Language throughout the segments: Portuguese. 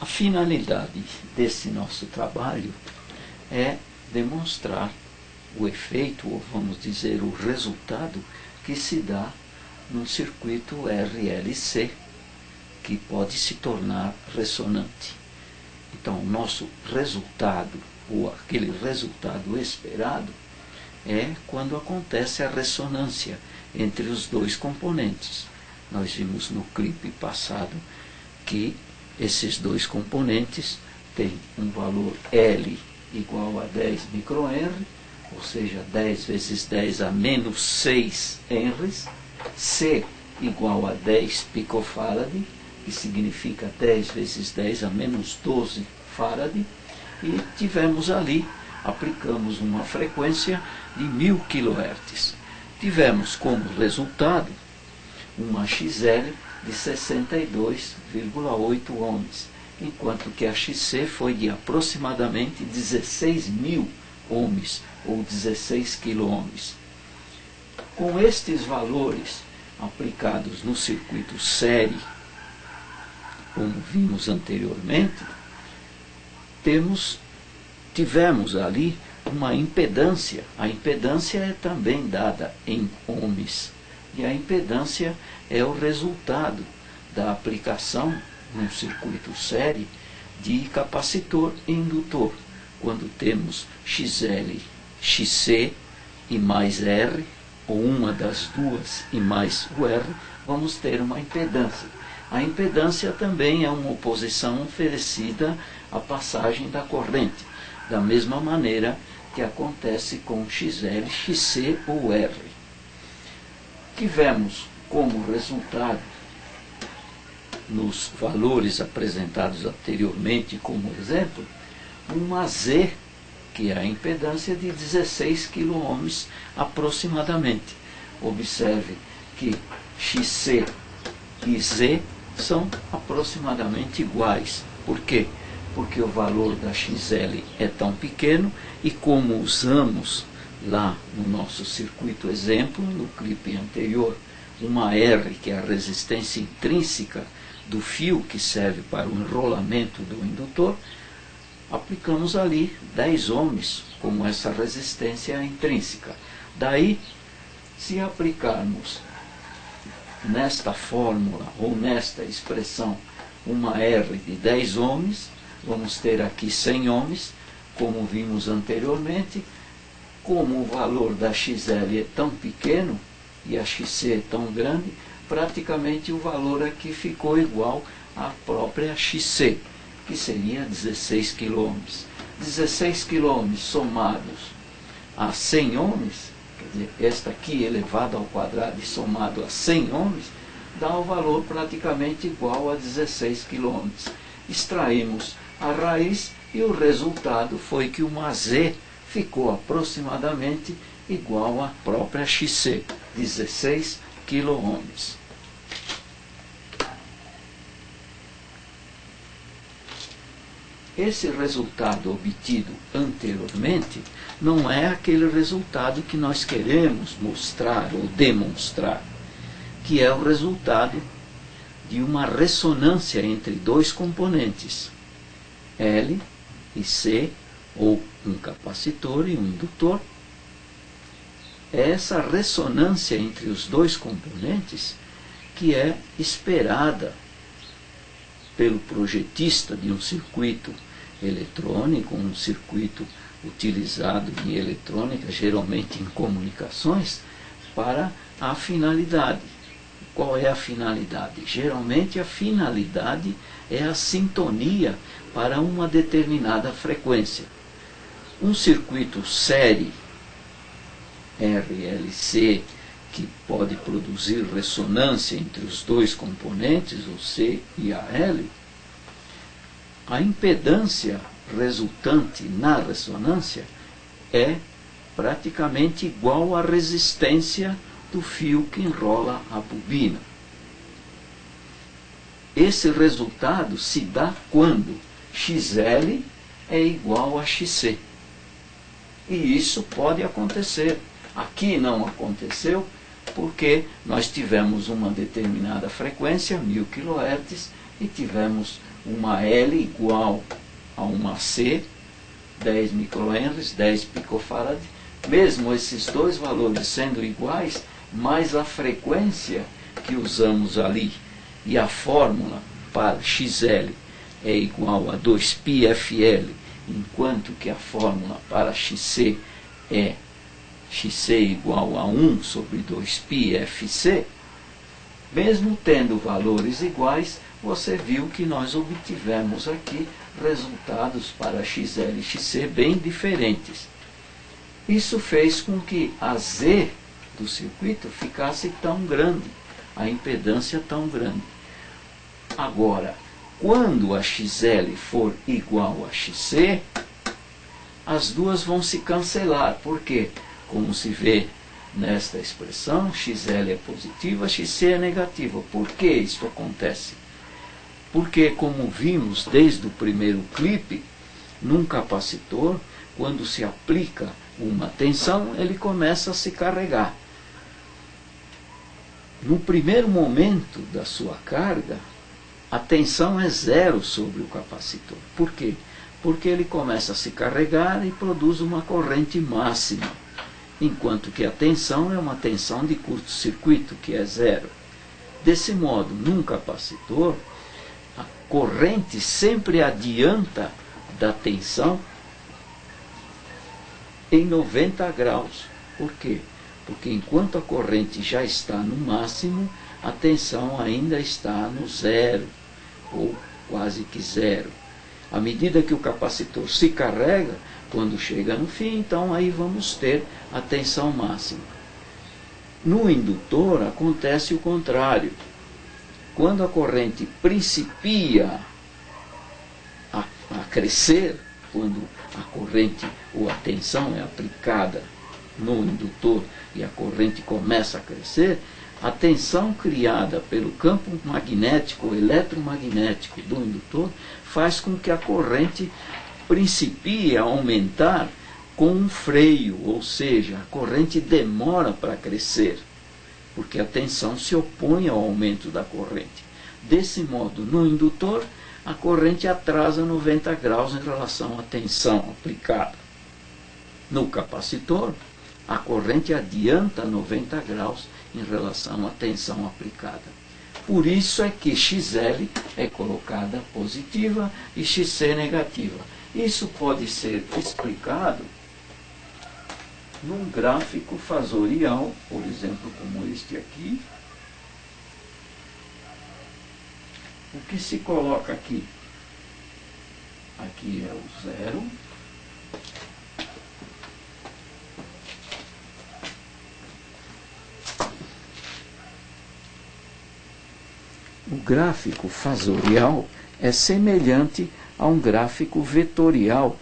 A finalidade desse nosso trabalho é demonstrar o efeito, ou vamos dizer, o resultado que se dá num circuito RLC, que pode se tornar ressonante. Então, o nosso resultado, ou aquele resultado esperado, é quando acontece a ressonância entre os dois componentes. Nós vimos no clipe passado que esses dois componentes têm um valor L igual a 10 microhenry, ou seja, 10 vezes 10 a menos 6 henries, C igual a 10 picofarad, que significa 10 vezes 10 a menos 12 farad, e tivemos ali, aplicamos uma frequência de 1000 kHz. Tivemos como resultado uma XL de 62,8 ohms, enquanto que a XC foi de aproximadamente 16.000 ohms, ou 16 quiloohms. Com estes valores aplicados no circuito série, como vimos anteriormente, tivemos ali uma impedância. A impedância é também dada em ohms, e a impedância é o resultado da aplicação num circuito série de capacitor e indutor. Quando temos XL, XC e mais R, ou uma das duas e mais o R, vamos ter uma impedância. A impedância também é uma oposição oferecida à passagem da corrente, da mesma maneira que acontece com XL, XC ou R. Tivemos como resultado, nos valores apresentados anteriormente como exemplo, uma Z, que é a impedância de 16 quiloohms aproximadamente. Observe que XC e Z são aproximadamente iguais. Por quê? Porque o valor da XL é tão pequeno, e como usamos lá no nosso circuito exemplo, no clipe anterior, uma R, que é a resistência intrínseca do fio que serve para o enrolamento do indutor, aplicamos ali 10 ohms como essa resistência intrínseca. Daí, se aplicarmos nesta fórmula ou nesta expressão uma R de 10 ohms, vamos ter aqui 100 ohms, como vimos anteriormente. Como o valor da XL é tão pequeno e a XC é tão grande, praticamente o valor aqui ficou igual à própria XC, que seria 16 quiloohms. 16 quiloohms somados a 100 ohms, quer dizer, esta aqui elevado ao quadrado e somado a 100 ohms, dá o valor praticamente igual a 16 quiloohms. Extraímos a raiz e o resultado foi que uma Z ficou aproximadamente igual à própria XC, 16 quiloohms. Esse resultado obtido anteriormente não é aquele resultado que nós queremos mostrar ou demonstrar, que é o resultado de uma ressonância entre dois componentes, L e C, ou um capacitor e um indutor. É essa ressonância entre os dois componentes que é esperada pelo projetista de um circuito eletrônico, um circuito utilizado em eletrônica, geralmente em comunicações, para a finalidade. Qual é a finalidade? Geralmente a finalidade é a sintonia para uma determinada frequência. Um circuito série RLC, que pode produzir ressonância entre os dois componentes, o C e a L, a impedância resultante na ressonância é praticamente igual à resistência do fio que enrola a bobina. Esse resultado se dá quando XL é igual a XC. E isso pode acontecer. Aqui não aconteceu porque nós tivemos uma determinada frequência, 1000 kHz, e tivemos uma L igual a uma C, 10 microhenries, 10 picofarad, mesmo esses dois valores sendo iguais, mais a frequência que usamos ali e a fórmula para XL é igual a 2πfL, enquanto que a fórmula para XC é XC igual a 1 sobre 2πfC, mesmo tendo valores iguais, você viu que nós obtivemos aqui resultados para XL e XC bem diferentes. Isso fez com que a Z do circuito ficasse tão grande, a impedância tão grande. Agora, quando a XL for igual a XC, as duas vão se cancelar. Por quê? Como se vê nesta expressão, XL é positiva, XC é negativa. Por que isto acontece? Porque, como vimos desde o primeiro clipe, num capacitor, quando se aplica uma tensão, ele começa a se carregar. No primeiro momento da sua carga, a tensão é zero sobre o capacitor. Por quê? Porque ele começa a se carregar e produz uma corrente máxima, enquanto que a tensão é uma tensão de curto-circuito, que é zero. Desse modo, num capacitor, a corrente sempre adianta da tensão em 90 graus. Por quê? Porque enquanto a corrente já está no máximo, a tensão ainda está no zero, ou quase que zero. À medida que o capacitor se carrega, quando chega no fim, então aí vamos ter a tensão máxima. No indutor acontece o contrário. Quando a corrente principia a crescer, quando a corrente ou a tensão é aplicada no indutor e a corrente começa a crescer, a tensão criada pelo campo magnético ou eletromagnético do indutor faz com que a corrente principie a aumentar com um freio, ou seja, a corrente demora para crescer, porque a tensão se opõe ao aumento da corrente. Desse modo, no indutor, a corrente atrasa 90 graus em relação à tensão aplicada. No capacitor, a corrente adianta 90 graus em relação à tensão aplicada. Por isso é que XL é colocada positiva e XC negativa. Isso pode ser explicado num gráfico fasorial, por exemplo, como este aqui. O que se coloca aqui? Aqui é o zero. O gráfico fasorial é semelhante a um gráfico vetorial.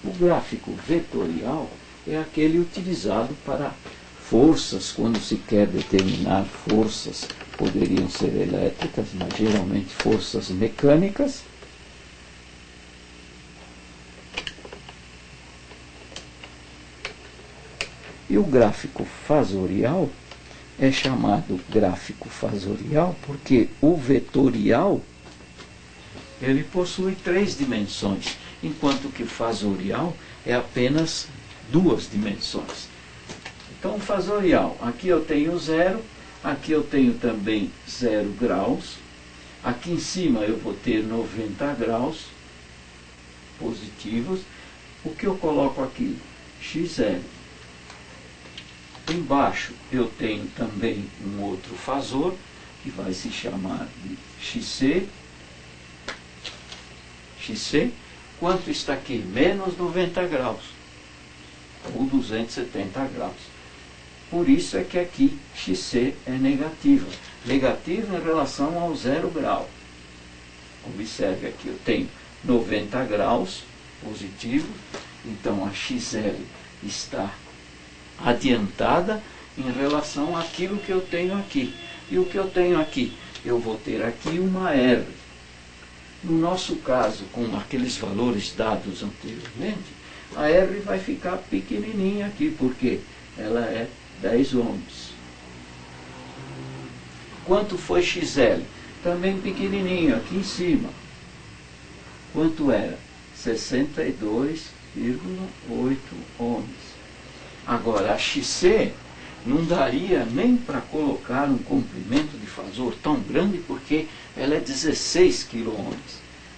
O gráfico vetorial é aquele utilizado para forças, quando se quer determinar forças, poderiam ser elétricas, mas geralmente forças mecânicas. E o gráfico fasorial é chamado gráfico fasorial porque o vetorial ele possui 3 dimensões, enquanto que o fasorial é apenas 2 dimensões. Então, o fasorial, aqui eu tenho 0, aqui eu tenho também 0 graus, aqui em cima eu vou ter 90 graus positivos. O que eu coloco aqui? XL. Embaixo eu tenho também um outro fasor, que vai se chamar de XC. XC, quanto está aqui? Menos 90 graus, ou 270 graus. Por isso é que aqui XC é negativa. Negativa em relação ao 0 grau. Observe aqui, eu tenho 90 graus positivo, então a XL está adiantada em relação àquilo que eu tenho aqui. E o que eu tenho aqui? Eu vou ter aqui uma R. No nosso caso, com aqueles valores dados anteriormente, a R vai ficar pequenininha aqui, porque ela é 10 ohms. Quanto foi XL? Também pequenininho, aqui em cima. Quanto era? 62,8 ohms. Agora, a XC não daria nem para colocar um comprimento de fasor tão grande, porque ela é 16 kΩ.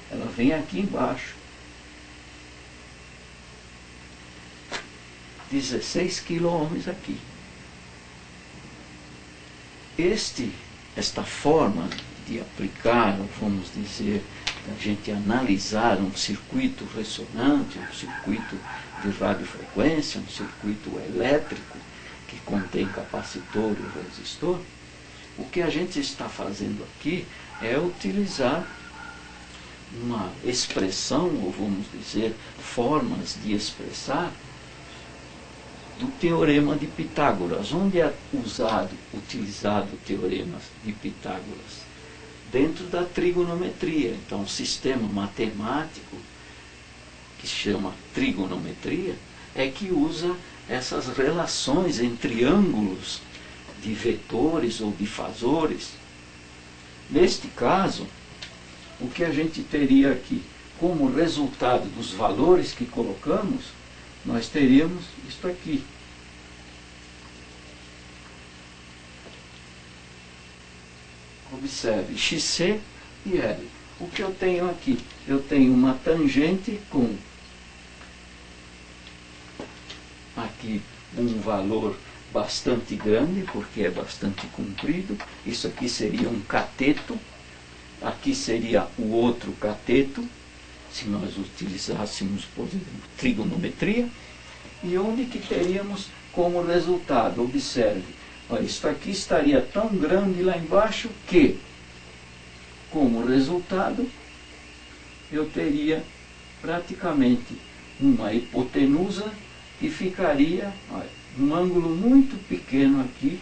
Ela vem aqui embaixo. 16 kΩ aqui. Esta forma de aplicar, vamos dizer, a gente analisar um circuito ressonante, um circuito de radiofrequência, um circuito elétrico que contém capacitor e resistor, o que a gente está fazendo aqui é utilizar uma expressão, ou vamos dizer, formas de expressar do Teorema de Pitágoras. Onde é utilizado o Teorema de Pitágoras? Dentro da trigonometria. Então, o sistema matemático, que se chama trigonometria, é que usa essas relações entre ângulos de vetores ou de fasores. Neste caso, o que a gente teria aqui como resultado dos valores que colocamos, nós teríamos isto aqui. Observe, XC e L. O que eu tenho aqui? Eu tenho uma tangente com aqui um valor bastante grande, porque é bastante comprido. Isso aqui seria um cateto. Aqui seria o outro cateto, se nós utilizássemos, por exemplo, trigonometria. E onde que teríamos como resultado? Observe, isso aqui estaria tão grande lá embaixo que, como resultado, eu teria praticamente uma hipotenusa que ficaria um ângulo muito pequeno aqui,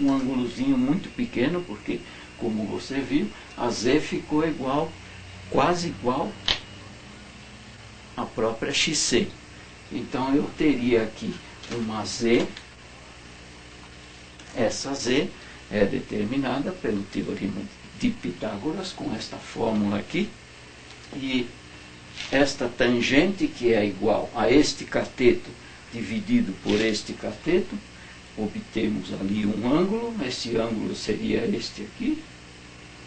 um ângulozinho muito pequeno, porque, como você viu, a Z ficou igual, quase igual à própria XC. Então eu teria aqui uma Z, essa Z é determinada pelo Teorema de Pitágoras, com esta fórmula aqui, e esta tangente, que é igual a este cateto dividido por este cateto, obtemos ali um ângulo. Esse ângulo seria este aqui,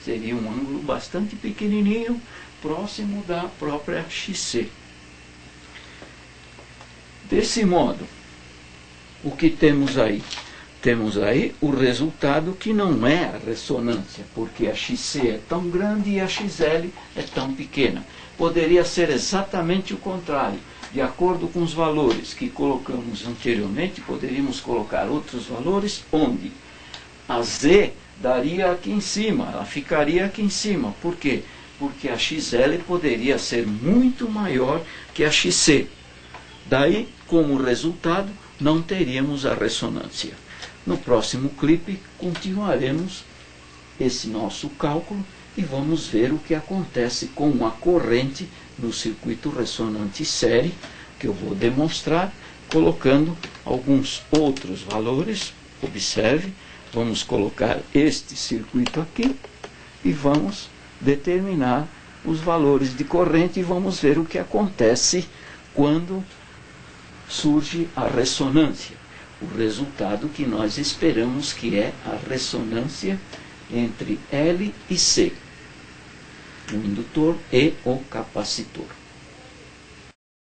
seria um ângulo bastante pequenininho, próximo da própria XC. Desse modo, o que temos aí? Temos aí o resultado que não é a ressonância, porque a XC é tão grande e a XL é tão pequena. Poderia ser exatamente o contrário. De acordo com os valores que colocamos anteriormente, poderíamos colocar outros valores, onde a Z daria aqui em cima, ela ficaria aqui em cima. Por quê? Porque a XL poderia ser muito maior que a XC. Daí, como resultado, não teríamos a ressonância. No próximo clipe, continuaremos esse nosso cálculo e vamos ver o que acontece com a corrente no circuito ressonante série, que eu vou demonstrar colocando alguns outros valores. Observe, vamos colocar este circuito aqui e vamos determinar os valores de corrente e vamos ver o que acontece quando surge a ressonância. O resultado que nós esperamos, que é a ressonância entre L e C, o indutor e o capacitor.